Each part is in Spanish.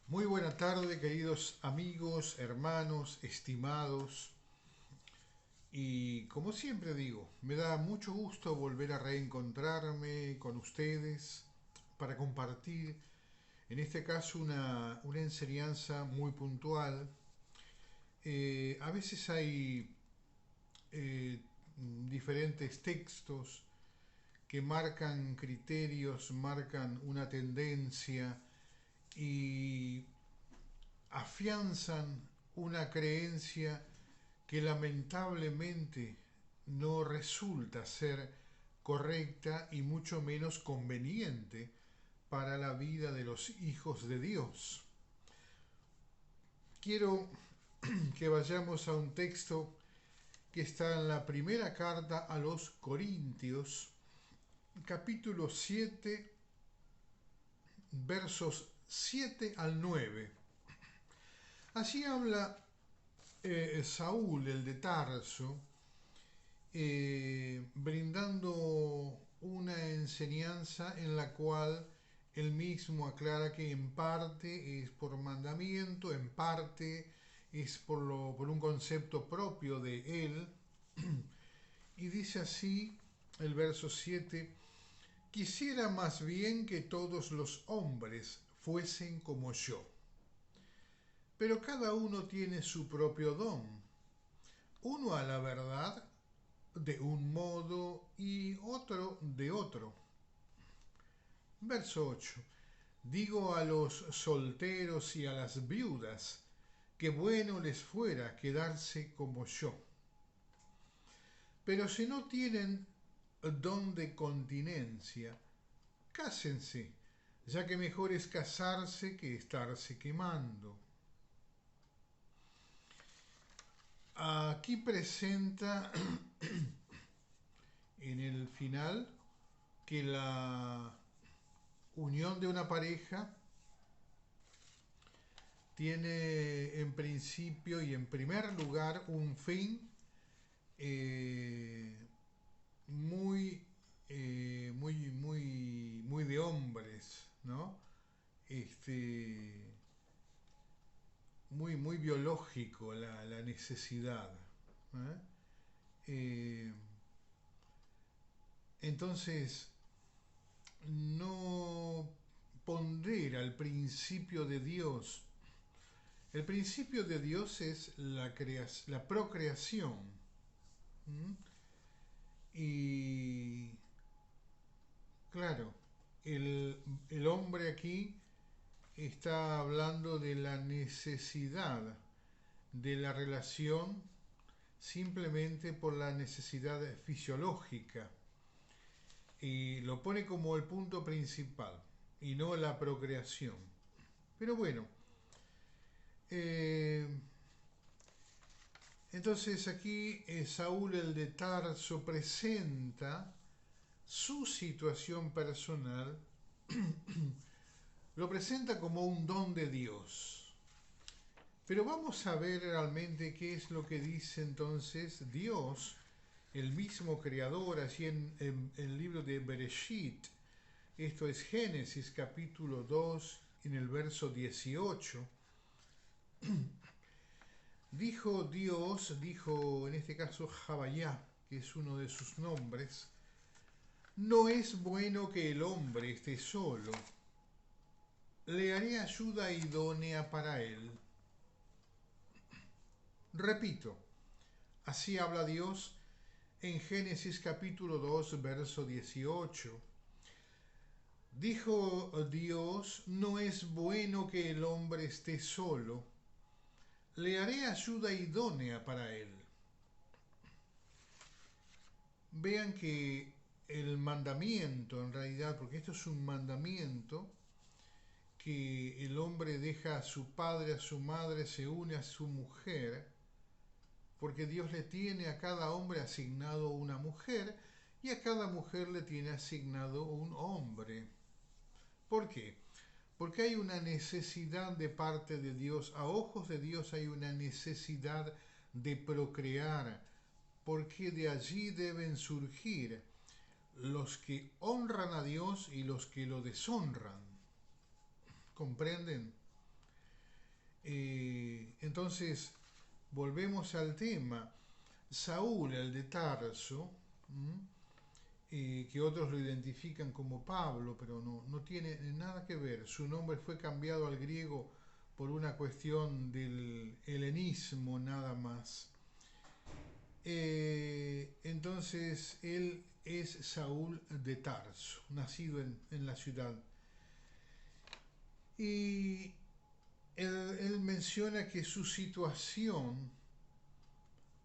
Muy buena tarde, queridos amigos, hermanos, estimados. Y como siempre digo, me da mucho gusto volver a reencontrarme con ustedes para compartir, en este caso, una enseñanza muy puntual. A veces hay diferentes textos que marcan criterios, marcan una tendencia y afianzan una creencia que lamentablemente no resulta ser correcta y mucho menos conveniente para la vida de los hijos de Dios. Quiero que vayamos a un texto que está en la primera carta a los Corintios, capítulo 7, versos 7 al 9. Así habla Saúl, el de Tarso, brindando una enseñanza en la cual él mismo aclara que en parte es por mandamiento, en parte es por un concepto propio de él. Y dice así el verso 7: quisiera más bien que todos los hombres fuesen como yo, pero cada uno tiene su propio don, uno a la verdad de un modo y otro de otro. Verso 8. Digo a los solteros y a las viudas que bueno les fuera quedarse como yo. Pero si no tienen don de continencia, cásense, ya que mejor es casarse que estarse quemando. Aquí presenta en el final que la unión de una pareja tiene en principio y en primer lugar un fin eh, muy, muy de hombres, ¿no? Este, muy biológico la necesidad. ¿Eh? Eh, entonces, no pondera el principio de Dios. El principio de Dios es la procreación. ¿Mm? Y claro, el hombre aquí está hablando de la necesidad de la relación simplemente por la necesidad fisiológica y lo pone como el punto principal y no la procreación. Pero bueno, eh, entonces aquí Saúl el de Tarso presenta su situación personal, lo presenta como un don de Dios. Pero vamos a ver realmente qué es lo que dice entonces Dios, el mismo creador, así en el libro de Bereshit, esto es Génesis capítulo 2, en el verso 18. Dijo Dios, dijo en este caso Jabayá, que es uno de sus nombres, no es bueno que el hombre esté solo, le haré ayuda idónea para él. Repito, así habla Dios en Génesis capítulo 2, verso 18. Dijo Dios, no es bueno que el hombre esté solo, le haré ayuda idónea para él. Vean que el mandamiento, en realidad, porque esto es un mandamiento, que el hombre deja a su padre, a su madre, se une a su mujer, porque Dios le tiene a cada hombre asignado una mujer y a cada mujer le tiene asignado un hombre. ¿Por qué? Porque hay una necesidad de parte de Dios, a ojos de Dios hay una necesidad de procrear, porque de allí deben surgir los que honran a Dios y los que lo deshonran. ¿Comprenden? Entonces, volvemos al tema. Saúl, el de Tarso, que otros lo identifican como Pablo, pero no tiene nada que ver. Su nombre fue cambiado al griego por una cuestión del helenismo nada más. Entonces, él es Saúl de Tarso, nacido en la ciudad. Y él menciona que su situación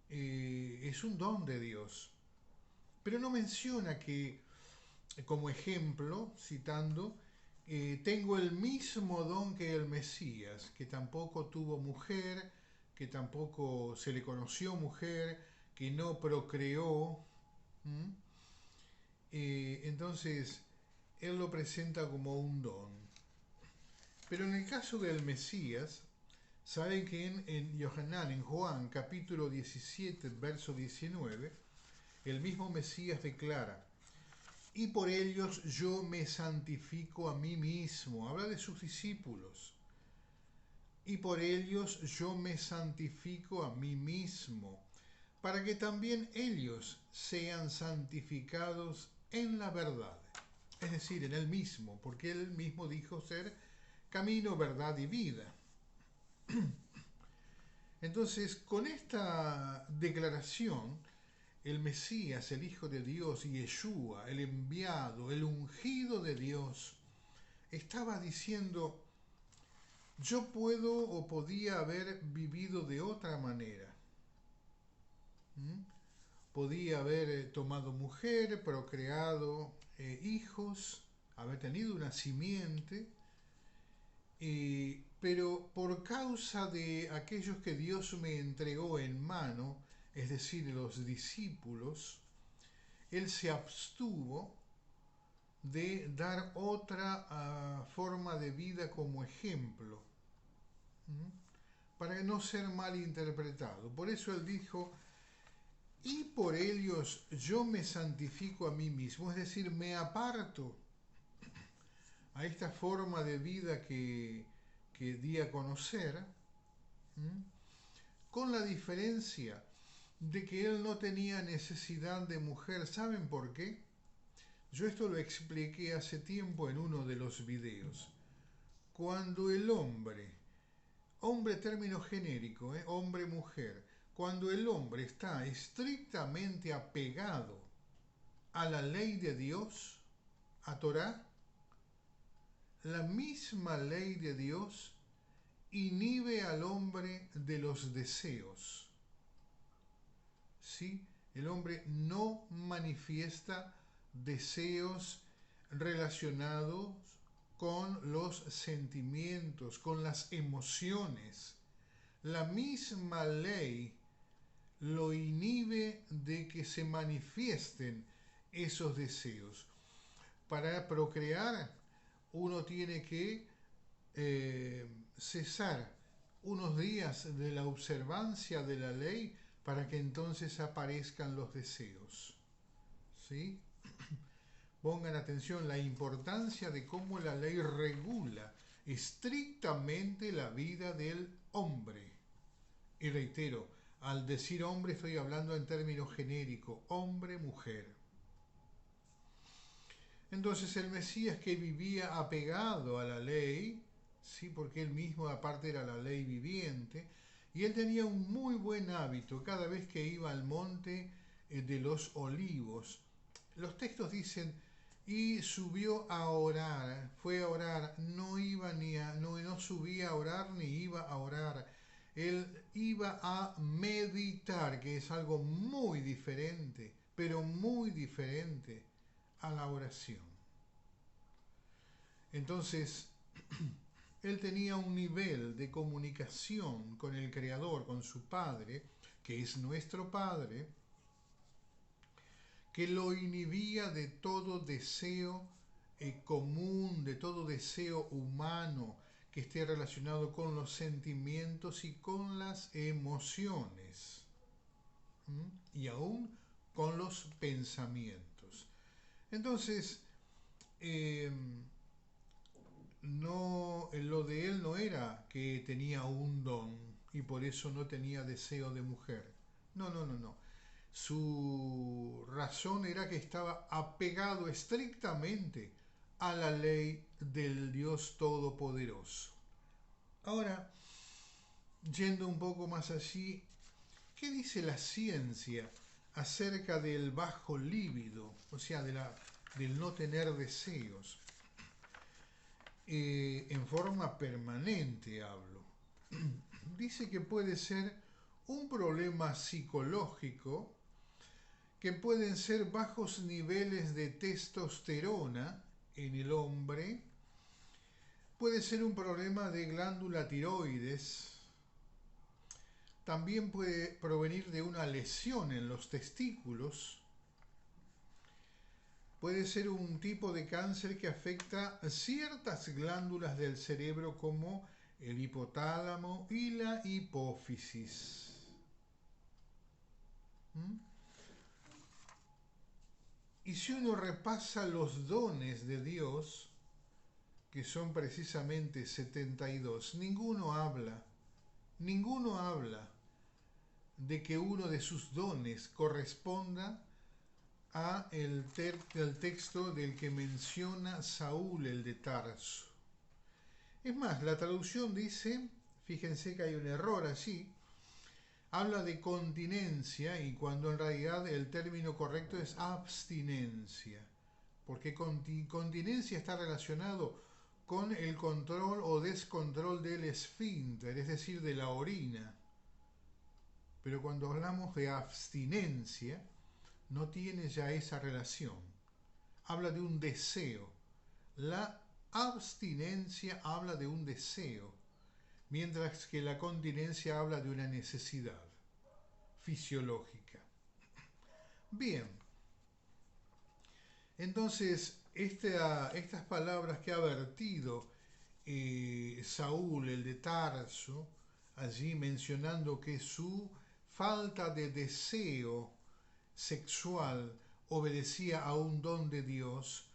es un don de Dios, pero no menciona que, como ejemplo, citando, tengo el mismo don que el Mesías, que tampoco tuvo mujer, que tampoco se le conoció mujer, que no procreó. ¿Mm? Entonces, él lo presenta como un don. Pero en el caso del Mesías, saben que en Juan capítulo 17, verso 19, el mismo Mesías declara, y por ellos yo me santifico a mí mismo. Habla de sus discípulos. Y por ellos yo me santifico a mí mismo, para que también ellos sean santificados en la verdad. Es decir, en él mismo, porque él mismo dijo ser camino, verdad y vida. Entonces, con esta declaración, el Mesías, el Hijo de Dios, Yeshua, el enviado, el ungido de Dios, estaba diciendo, yo puedo o podía haber vivido de otra manera. ¿Mm? Podía haber tomado mujer, procreado hijos, haber tenido una simiente, pero por causa de aquellos que Dios me entregó en mano, es decir, los discípulos, Él se abstuvo de dar otra forma de vida como ejemplo, ¿m? Para no ser mal interpretado. Por eso Él dijo, y por ellos yo me santifico a mí mismo, es decir, me aparto a esta forma de vida que di a conocer, ¿m? Con la diferencia de que él no tenía necesidad de mujer. ¿Saben por qué? Yo esto lo expliqué hace tiempo en uno de los videos. Cuando el hombre término genérico, hombre-mujer, cuando el hombre está estrictamente apegado a la ley de Dios, a Torah, la misma ley de Dios inhibe al hombre de los deseos. ¿Sí? El hombre no manifiesta deseos relacionados con los sentimientos, con las emociones. La misma ley lo inhibe de que se manifiesten esos deseos. Para procrear, uno tiene que cesar unos días de la observancia de la ley para que entonces aparezcan los deseos. ¿Sí? Pongan atención la importancia de cómo la ley regula estrictamente la vida del hombre. Y reitero, al decir hombre estoy hablando en términos genéricos, hombre-mujer. Entonces el Mesías que vivía apegado a la ley, sí, porque él mismo aparte era la ley viviente, y él tenía un muy buen hábito cada vez que iba al monte de los olivos. Los textos dicen, y subió a orar, fue a orar, no subía a orar ni iba a orar. Él iba a meditar, que es algo muy diferente, pero muy diferente a la oración. Entonces, él tenía un nivel de comunicación con el Creador, con su Padre, que es nuestro Padre, que lo inhibía de todo deseo común, de todo deseo humano que esté relacionado con los sentimientos y con las emociones, y aún con los pensamientos. Entonces, no, lo de él no era que tenía un don y por eso no tenía deseo de mujer. No, no, no, no. Su razón era que estaba apegado estrictamente a la ley del Dios Todopoderoso. Ahora, yendo un poco más allí, ¿qué dice la ciencia acerca del bajo líbido? O sea, del no tener deseos. En forma permanente hablo. Dice que puede ser un problema psicológico, que pueden ser bajos niveles de testosterona en el hombre, puede ser un problema de glándula tiroides, también puede provenir de una lesión en los testículos, puede ser un tipo de cáncer que afecta ciertas glándulas del cerebro como el hipotálamo y la hipófisis. ¿Mm? Y si uno repasa los dones de Dios, que son precisamente 72, ninguno habla de que uno de sus dones corresponda a el texto del que menciona Saúl el de Tarso. Es más, la traducción dice, fíjense que hay un error allí, habla de continencia y cuando en realidad el término correcto es abstinencia, porque continencia está relacionado con el control o descontrol del esfínter, es decir, de la orina. Pero cuando hablamos de abstinencia, no tiene ya esa relación. Habla de un deseo. La abstinencia habla de un deseo, mientras que la continencia habla de una necesidad fisiológica. Bien, entonces estas palabras que ha vertido Saúl, el de Tarso, allí mencionando que su falta de deseo sexual obedecía a un don de Dios,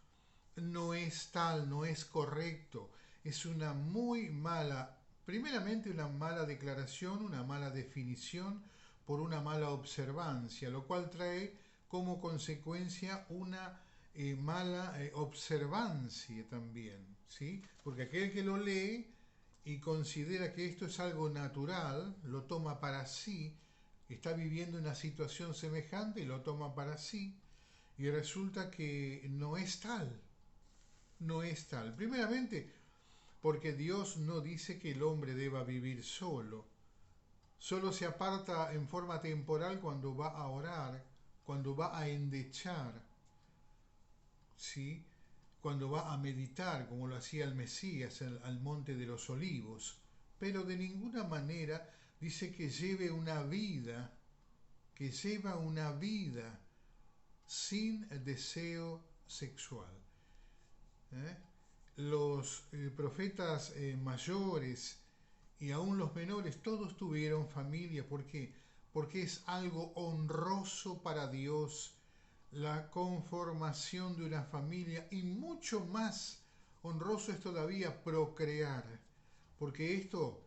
no es tal, no es correcto. Es una muy mala, primeramente una mala declaración, una mala definición por una mala observancia, lo cual trae como consecuencia una mala observancia también, ¿sí? Porque aquel que lo lee y considera que esto es algo natural, lo toma para sí, está viviendo una situación semejante y lo toma para sí, y resulta que no es tal, no es tal. Primeramente, porque Dios no dice que el hombre deba vivir solo. Solo se aparta en forma temporal cuando va a orar, cuando va a endechar, ¿sí? Cuando va a meditar, como lo hacía el Mesías al monte de los olivos. Pero de ninguna manera dice que lleve una vida, que lleva una vida sin deseo sexual. ¿Eh? Los profetas mayores y aún los menores, todos tuvieron familia. ¿Por qué? Porque es algo honroso para Dios la conformación de una familia y mucho más honroso es todavía procrear, porque esto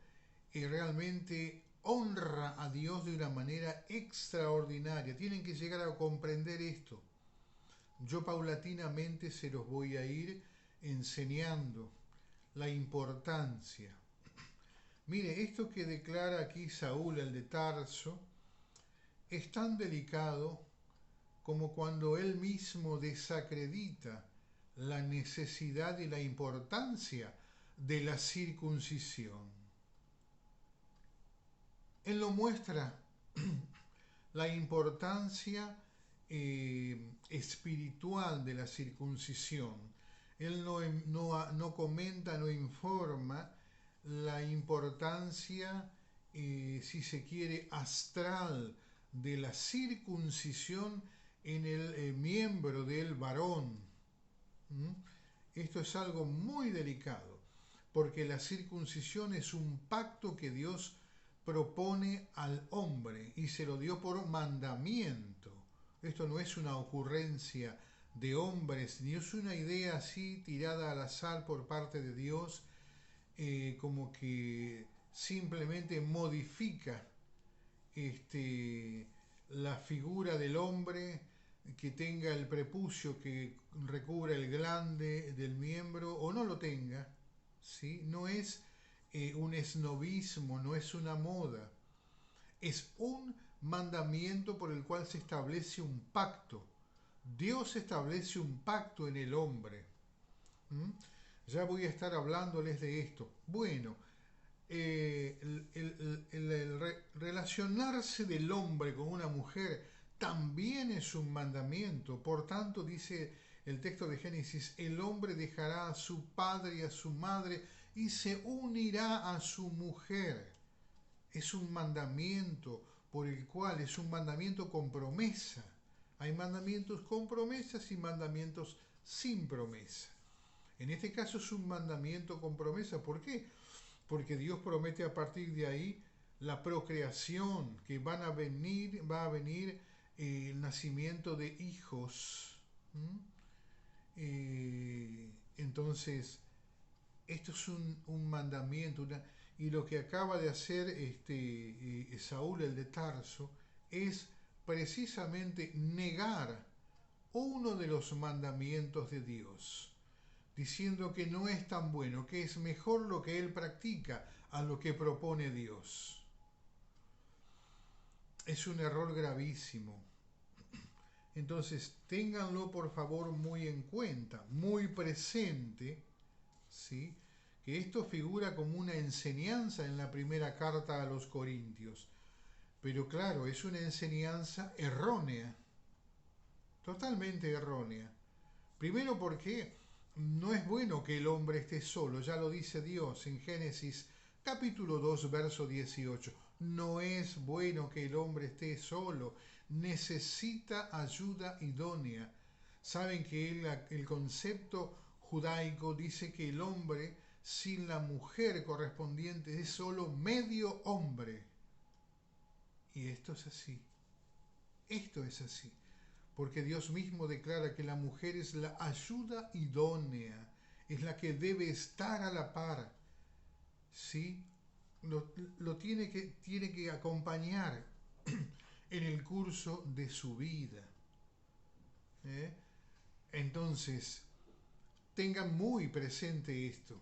realmente honra a Dios de una manera extraordinaria. Tienen que llegar a comprender esto. Yo paulatinamente se los voy a ir enseñando la importancia. Mire, esto que declara aquí Saúl el de Tarso es tan delicado como cuando él mismo desacredita la necesidad y la importancia de la circuncisión. Él lo muestra la importancia espiritual de la circuncisión. Él no comenta, no informa la importancia, si se quiere, astral de la circuncisión en el miembro del varón. ¿Mm? Esto es algo muy delicado, porque la circuncisión es un pacto que Dios propone al hombre y se lo dio por mandamiento. Esto no es una ocurrencia de hombres, ni es una idea así tirada al azar por parte de Dios, como que simplemente modifica este, la figura del hombre, que tenga el prepucio que recubra el glande del miembro o no lo tenga, ¿sí? No es un esnovismo, no es una moda, es un mandamiento por el cual se establece un pacto. Dios establece un pacto en el hombre. ¿Mm? Ya voy a estar hablándoles de esto. Bueno, relacionarse del hombre con una mujer también es un mandamiento. Por tanto, dice el texto de Génesis, el hombre dejará a su padre y a su madre y se unirá a su mujer. Es un mandamiento por el cual es un mandamiento con promesa. Hay mandamientos con promesas y mandamientos sin promesa. En este caso es un mandamiento con promesa. ¿Por qué? Porque Dios promete a partir de ahí la procreación, que va a venir el nacimiento de hijos. ¿Mm? Entonces, esto es un mandamiento, y lo que acaba de hacer Saúl el de Tarso es precisamente negar uno de los mandamientos de Dios, diciendo que no es tan bueno, que es mejor lo que él practica a lo que propone Dios. Es un error gravísimo. Entonces, ténganlo por favor muy en cuenta, muy presente, ¿sí? Que esto figura como una enseñanza en la primera carta a los Corintios. Pero claro, es una enseñanza errónea, totalmente errónea. Primero porque no es bueno que el hombre esté solo, ya lo dice Dios en Génesis capítulo 2, verso 18. No es bueno que el hombre esté solo, necesita ayuda idónea. Saben que el concepto judaico dice que el hombre sin la mujer correspondiente es solo medio hombre. Y esto es así. Esto es así. Porque Dios mismo declara que la mujer es la ayuda idónea, es la que debe estar a la par, ¿sí? Lo tiene que acompañar en el curso de su vida. ¿Eh? Entonces, tengan muy presente esto.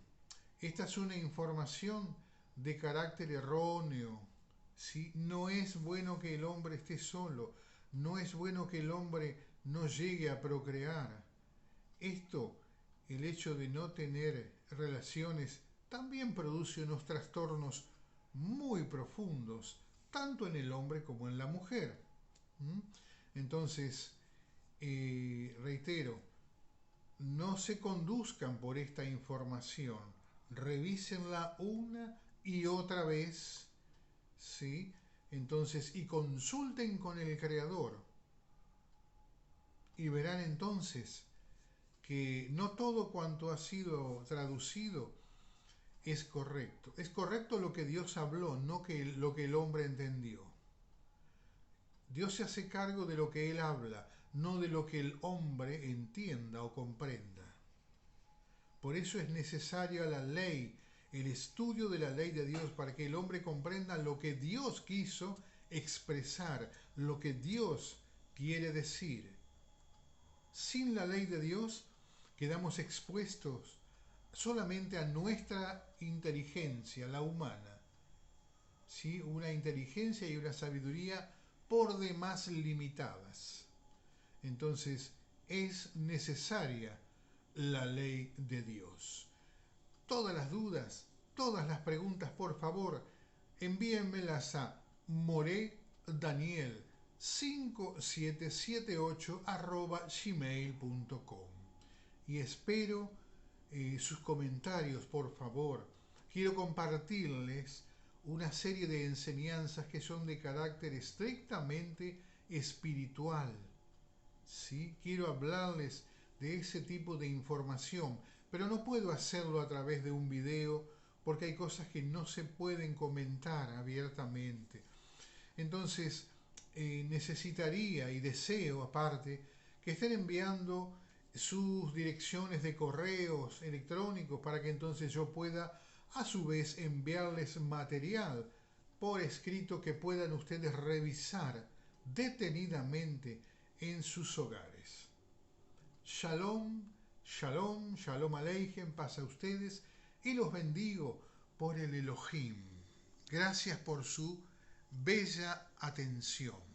Esta es una información de carácter erróneo, ¿sí? No es bueno que el hombre esté solo, no es bueno que el hombre no llegue a procrear. Esto, el hecho de no tener relaciones, también produce unos trastornos muy profundos, tanto en el hombre como en la mujer. ¿Mm? Entonces, reitero, no se conduzcan por esta información, revísenla una y otra vez, ¿sí? Entonces, y consulten con el Creador, y verán entonces que no todo cuanto ha sido traducido es correcto. Es correcto lo que Dios habló, no lo que el hombre entendió. Dios se hace cargo de lo que Él habla, no de lo que el hombre entienda o comprenda. Por eso es necesaria la ley, el estudio de la ley de Dios, para que el hombre comprenda lo que Dios quiso expresar, lo que Dios quiere decir. Sin la ley de Dios quedamos expuestos solamente a nuestra inteligencia, la humana, ¿sí? Una inteligencia y una sabiduría por demás limitadas. Entonces es necesaria la ley de Dios. Todas las dudas, todas las preguntas, por favor, envíenmelas a moredaniel5778@gmail.com y espero sus comentarios, por favor. Quiero compartirles una serie de enseñanzas que son de carácter estrictamente espiritual. ¿Sí? Quiero hablarles de ese tipo de información, pero no puedo hacerlo a través de un video porque hay cosas que no se pueden comentar abiertamente. Entonces, necesitaría y deseo aparte que estén enviando sus direcciones de correos electrónicos para que entonces yo pueda a su vez enviarles material por escrito que puedan ustedes revisar detenidamente en sus hogares. Shalom, shalom, shalom aleichem, paz a ustedes y los bendigo por el Elohim. Gracias por su bella atención.